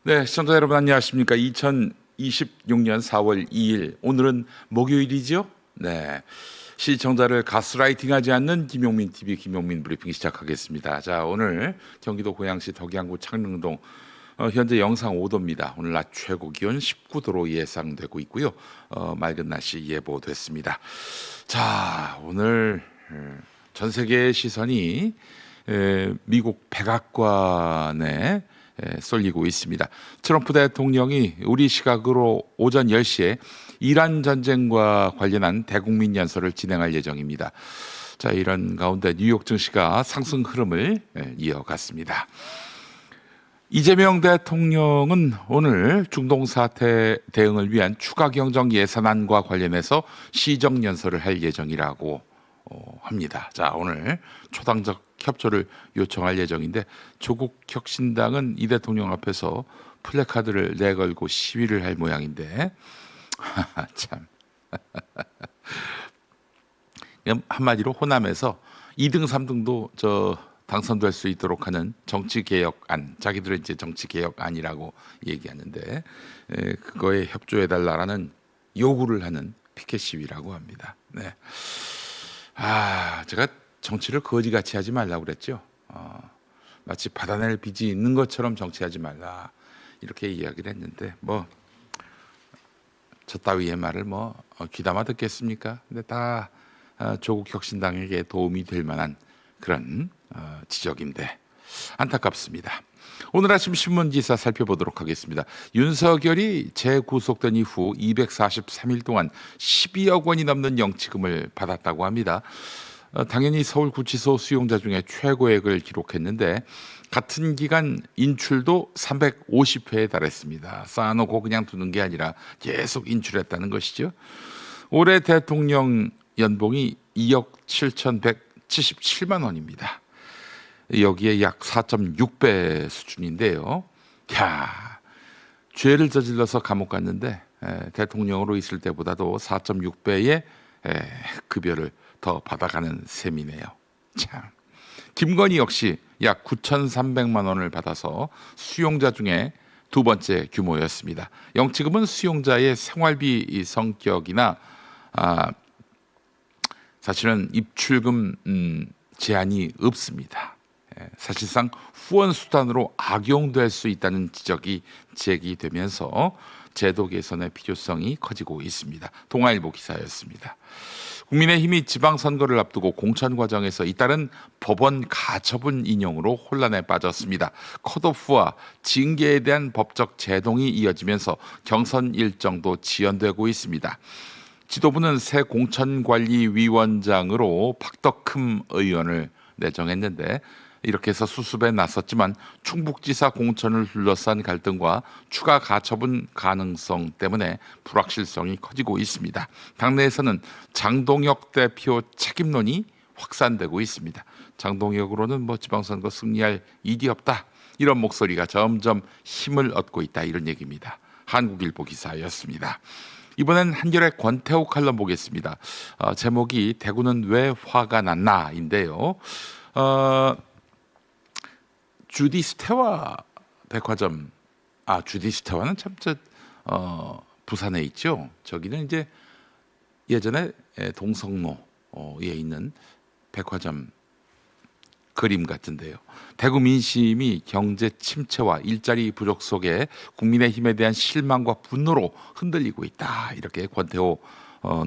네, 시청자 여러분 안녕하십니까? 2026년 4월 2일 오늘은 목요일이죠? 네, 시청자를 가스라이팅하지 않는 김용민 TV 김용민 브리핑 시작하겠습니다. 자, 오늘 경기도 고양시 덕양구 창릉동 현재 영상 5도입니다. 오늘 낮 최고 기온 19도로 예상되고 있고요. 맑은 날씨 예보됐습니다. 자, 오늘 전 세계의 시선이 미국 백악관에 쏠리고 있습니다. 트럼프 대통령이 우리 시각으로 오전 10시에 이란 전쟁과 관련한 대국민 연설을 진행할 예정입니다. 자, 이런 가운데 뉴욕 증시가 상승 흐름을 이어갔습니다. 이재명 대통령은 오늘 중동 사태 대응을 위한 추가 경정 예산안과 관련해서 시정 연설을 할 예정이라고 합니다. 자, 오늘 초당적 협조를 요청할 예정인데 조국 혁신당은 이 대통령 앞에서 플래카드를 내걸고 시위를 할 모양인데 참 한마디로 호남에서 2등, 3등도 당선될 수 있도록 하는 정치개혁안, 자기들은 이제 정치개혁안이라고 얘기하는데 그거에 협조해달라는 요구를 하는 피켓 시위라고 합니다. 네. 제가 정치를 거지같이 하지 말라고 그랬죠. 마치 받아낼 빚이 있는 것처럼 정치하지 말라 이렇게 이야기를 했는데 저 따위의 말을 귀담아 듣겠습니까? 근데 다 조국 혁신당에게 도움이 될 만한 그런 지적인데 안타깝습니다. 오늘 아침 신문 기사 살펴보도록 하겠습니다. 윤석열이 재구속된 이후 243일 동안 12억 원이 넘는 영치금을 받았다고 합니다. 당연히 서울구치소 수용자 중에 최고액을 기록했는데 같은 기간 인출도 350회에 달했습니다. 쌓아놓고 그냥 두는 게 아니라 계속 인출했다는 것이죠. 올해 대통령 연봉이 2억 7,177만 원입니다. 여기에 약 4.6배 수준인데요. 죄를 저질러서 감옥 갔는데 대통령으로 있을 때보다도 4.6배의 급여를 더 받아가는 셈이네요. 참. 김건희 역시 약 9,300만 원을 받아서 수용자 중에 두 번째 규모였습니다. 영치금은 수용자의 생활비 성격이나 사실은 입출금 제한이 없습니다. 사실상 후원 수단으로 악용될 수 있다는 지적이 제기되면서 제도 개선의 필요성이 커지고 있습니다. 동아일보 기사였습니다. 국민의힘이 지방선거를 앞두고 공천 과정에서 잇따른 법원 가처분 인용으로 혼란에 빠졌습니다. 컷오프와 징계에 대한 법적 제동이 이어지면서 경선 일정도 지연되고 있습니다. 지도부는 새 공천관리위원장으로 박덕흠 의원을 내정했는데 이렇게 해서 수습에 나섰지만 충북지사 공천을 둘러싼 갈등과 추가 가처분 가능성 때문에 불확실성이 커지고 있습니다. 당내에서는 장동혁 대표 책임론이 확산되고 있습니다. 장동혁으로는 지방선거 승리할 일이 없다 이런 목소리가 점점 힘을 얻고 있다 이런 얘기입니다. 한국일보 기사였습니다. 이번엔 한겨레 권태호 칼럼 보겠습니다. 제목이 대구는 왜 화가 났나인데요. 주디스테와 백화점, 주디스테와는 참 부산에 있죠. 저기는 이제 예전에 동성로에 있는 백화점 그림 같은데요. 대구 민심이 경제 침체와 일자리 부족 속에 국민의힘에 대한 실망과 분노로 흔들리고 있다. 이렇게 권태호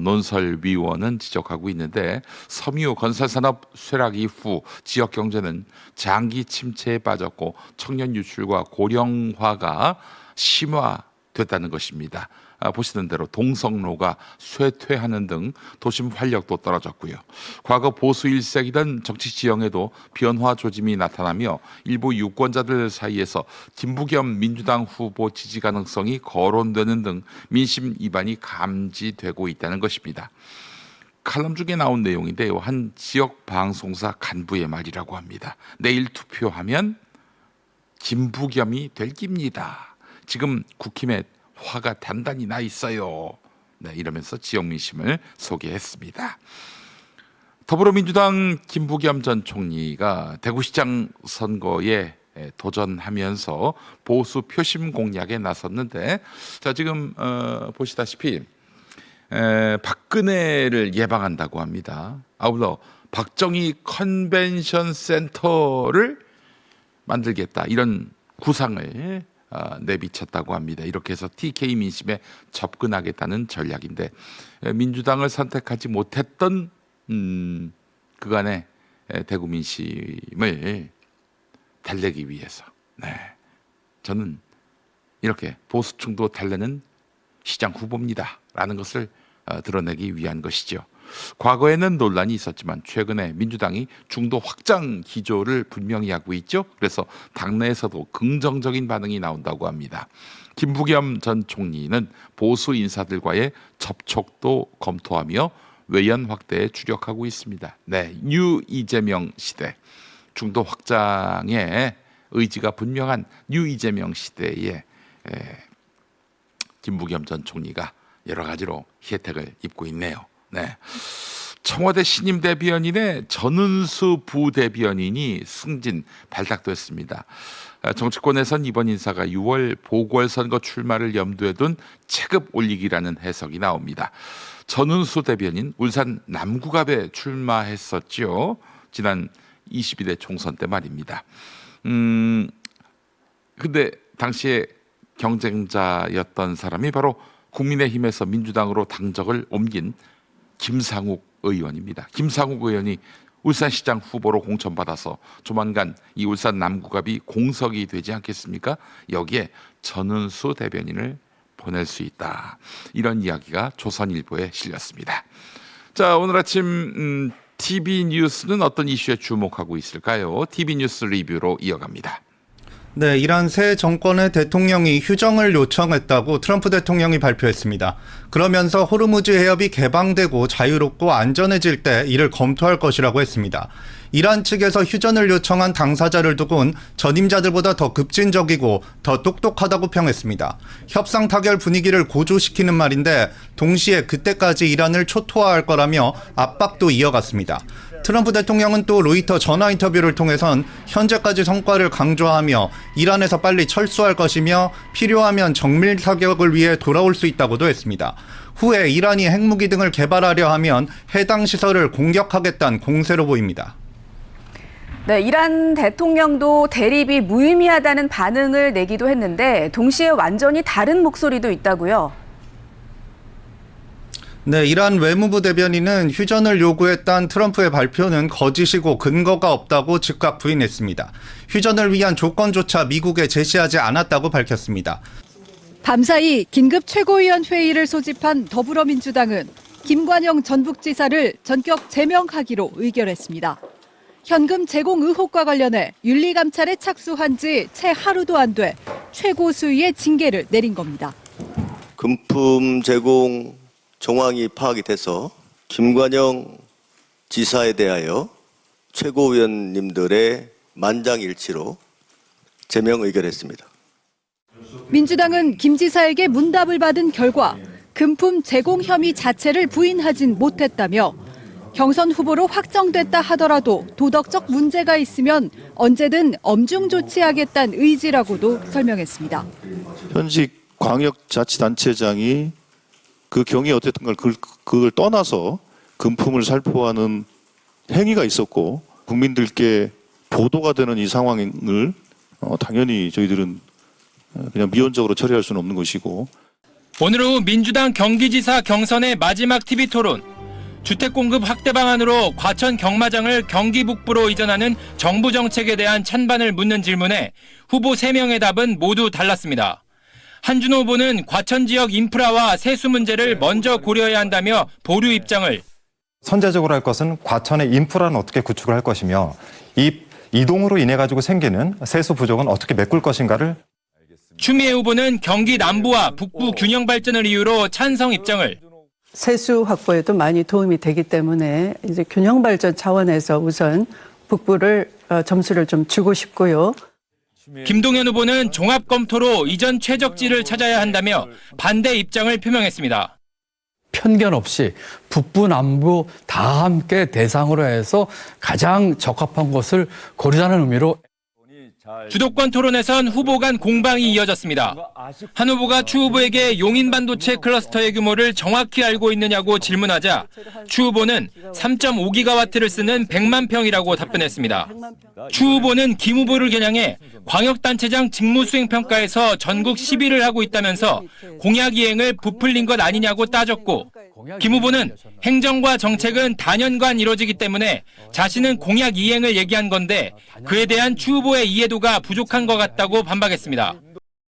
논설위원은 지적하고 있는데 섬유 건설산업 쇠락 이후 지역 경제는 장기 침체에 빠졌고 청년 유출과 고령화가 심화됐다는 것입니다. 보시는 대로 동성로가 쇠퇴하는 등 도심 활력도 떨어졌고요. 과거 보수 일색이던 정치 지형에도 변화 조짐이 나타나며 일부 유권자들 사이에서 김부겸 민주당 후보 지지 가능성이 거론되는 등 민심 이반이 감지되고 있다는 것입니다. 칼럼 중에 나온 내용인데요. 한 지역 방송사 간부의 말이라고 합니다. 내일 투표하면 김부겸이 될 깁니다. 지금 국힘에 화가 단단히 나 있어요. 네, 이러면서 지역 민심을 소개했습니다. 더불어민주당 김부겸 전 총리가 대구시장 선거에 도전하면서 보수 표심 공략에 나섰는데, 자 지금 보시다시피 박근혜를 예방한다고 합니다. 아울러 박정희 컨벤션 센터를 만들겠다, 이런 구상을 내비쳤다고 합니다. 이렇게 해서 TK 민심에 접근하겠다는 전략인데, 민주당을 선택하지 못했던 그간의 대구 민심을 달래기 위해서, 저는 이렇게 보수층도 달래는 시장 후보입니다라는 것을 드러내기 위한 것이죠. 과거에는 논란이 있었지만 최근에 민주당이 중도 확장 기조를 분명히 하고 있죠. 그래서 당내에서도 긍정적인 반응이 나온다고 합니다. 김부겸 전 총리는 보수 인사들과의 접촉도 검토하며 외연 확대에 주력하고 있습니다. 뉴 이재명 시대, 중도 확장의 의지가 분명한 뉴 이재명 시대에 김부겸 전 총리가 여러 가지로 혜택을 입고 있네요. 청와대 신임 대변인의 전은수 부대변인이 승진 발탁됐습니다. 정치권에선 이번 인사가 6월 보궐선거 출마를 염두에 둔 체급 올리기라는 해석이 나옵니다. 전은수 대변인 울산 남구갑에 출마했었죠. 지난 22대 총선 때 말입니다. 근데 당시에 경쟁자였던 사람이 바로 국민의힘에서 민주당으로 당적을 옮긴 김상욱 의원입니다. 김상욱 의원이 울산시장 후보로 공천받아서 조만간 이 울산 남구갑이 공석이 되지 않겠습니까? 여기에 전은수 대변인을 보낼 수 있다, 이런 이야기가 조선일보에 실렸습니다. 자, 오늘 아침 TV 뉴스는 어떤 이슈에 주목하고 있을까요? TV 뉴스 리뷰로 이어갑니다. 네, 이란 새 정권의 대통령이 휴정을 요청했다고 트럼프 대통령이 발표했습니다. 그러면서 호르무즈 해협이 개방되고 자유롭고 안전해질 때 이를 검토할 것이라고 했습니다. 이란 측에서 휴전을 요청한 당사자를 두고는 전임자들보다 더 급진적이고 더 똑똑하다고 평했습니다. 협상 타결 분위기를 고조시키는 말인데 동시에 그때까지 이란을 초토화할 거라며 압박도 이어갔습니다. 트럼프 대통령은 또 로이터 전화 인터뷰를 통해선 현재까지 성과를 강조하며 이란에서 빨리 철수할 것이며 필요하면 정밀 타격을 위해 돌아올 수 있다고도 했습니다. 후에 이란이 핵무기 등을 개발하려 하면 해당 시설을 공격하겠다는 공세로 보입니다. 네, 이란 대통령도 대립이 무의미하다는 반응을 내기도 했는데 동시에 완전히 다른 목소리도 있다고요. 네, 이란 외무부 대변인은 휴전을 요구했다는 트럼프의 발표는 거짓이고 근거가 없다고 즉각 부인했습니다. 휴전을 위한 조건조차 미국에 제시하지 않았다고 밝혔습니다. 밤사이 긴급 최고위원 회의를 소집한 더불어민주당은 김관영 전북지사를 전격 제명하기로 의결했습니다. 현금 제공 의혹과 관련해 윤리감찰에 착수한 지 채 하루도 안 돼 최고 수위의 징계를 내린 겁니다. 금품 제공 정황이 파악이 돼서 김관영 지사에 대하여 최고위원님들의 만장일치로 제명 의결했습니다. 민주당은 김 지사에게 문답을 받은 결과 금품 제공 혐의 자체를 부인하진 못했다며 경선 후보로 확정됐다 하더라도 도덕적 문제가 있으면 언제든 엄중 조치하겠다는 의지라고도 설명했습니다. 현직 광역자치단체장이 그 경위에 어쨌든 그걸 떠나서 금품을 살포하는 행위가 있었고 국민들께 보도가 되는 이 상황을 당연히 저희들은 그냥 미온적으로 처리할 수는 없는 것이고. 오늘 오후 민주당 경기지사 경선의 마지막 TV 토론. 주택 공급 확대 방안으로 과천 경마장을 경기 북부로 이전하는 정부 정책에 대한 찬반을 묻는 질문에 후보 3명의 답은 모두 달랐습니다. 한준호 후보는 과천 지역 인프라와 세수 문제를 먼저 고려해야 한다며 보류 입장을, 선제적으로 할 것은 과천의 인프라는 어떻게 구축을 할 것이며 이 이동으로 인해 가지고 생기는 세수 부족은 어떻게 메꿀 것인가를. 추미애 후보는 경기 남부와 북부 균형 발전을 이유로 찬성 입장을, 세수 확보에도 많이 도움이 되기 때문에 이제 균형 발전 차원에서 우선 북부를 점수를 좀 주고 싶고요. 김동연 후보는 종합 검토로 이전 최적지를 찾아야 한다며 반대 입장을 표명했습니다. 편견 없이 북부, 남부 다 함께 대상으로 해서 가장 적합한 것을 고르자는 의미로 주도권 토론에선 후보 간 공방이 이어졌습니다. 한 후보가 추 후보에게 용인 반도체 클러스터의 규모를 정확히 알고 있느냐고 질문하자 추 후보는 3.5기가와트를 쓰는 100만 평이라고 답변했습니다. 추 후보는 김 후보를 겨냥해 광역단체장 직무수행평가에서 전국 10위를 하고 있다면서 공약 이행을 부풀린 것 아니냐고 따졌고 김 후보는 행정과 정책은 단연간 이뤄지기 때문에 자신은 공약 이행을 얘기한 건데 그에 대한 추 후보의 이해도가 부족한 것 같다고 반박했습니다.